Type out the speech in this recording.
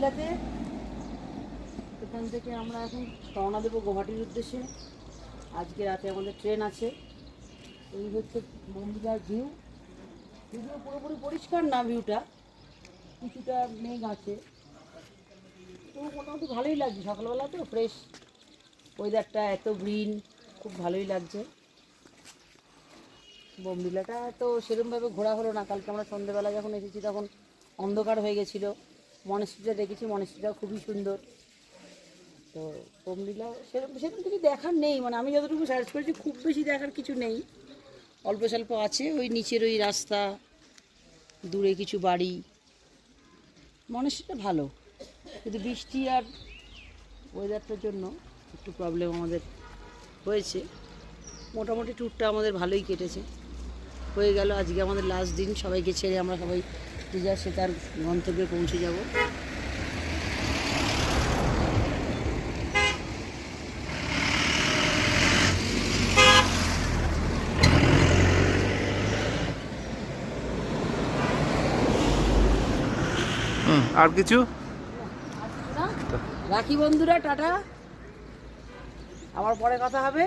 বমডিলাতে। এখান থেকে আমরা এখন রওনা দেবো গুয়াহাটির উদ্দেশ্যে। আজকে রাতে আমাদের ট্রেন আছে। এই হচ্ছে বমডিলার ভিউ। ভিডিও পুরোপুরি পরিষ্কার না, ভিউটা কিছুটা মেঘ আছে, তো মোটামুটি ভালোই লাগছে। সকালবেলা তো ফ্রেশ ওয়েদারটা, এত গ্রিন, খুব ভালোই লাগছে। বমডিলাটা তো সেরকমভাবে ঘোরা হলো না। কালকে আমরা সন্ধ্যেবেলা যখন এসেছি তখন অন্ধকার হয়ে গেছিলো। মনেস্ট্রিটা দেখেছি, মনেস্ট্রিটাও খুবই সুন্দর। তো বমডিলা সেরকম সেরকম কিছু দেখার নেই, মানে আমি যতটুকু সার্চ করেছি খুব বেশি দেখার কিছু নেই। অল্প স্বল্প আছে, ওই নিচের ওই রাস্তা, দূরে কিছু বাড়ি। মনেস্ট্রিটা ভালো, কিন্তু বৃষ্টি আর ওয়েদারটার জন্য একটু প্রবলেম আমাদের হয়েছে। মোটামুটি ট্যুরটা আমাদের ভালোই কেটেছে, হয়ে গেল। আজকে আমাদের লাস্ট দিন, সবাইকে ছেড়ে আমরা সবাই যে যার সে তার গন্তব্যে পৌঁছে যাব। আর কিছু রাখি বন্ধুরা, টাটা, আবার পরে কথা হবে।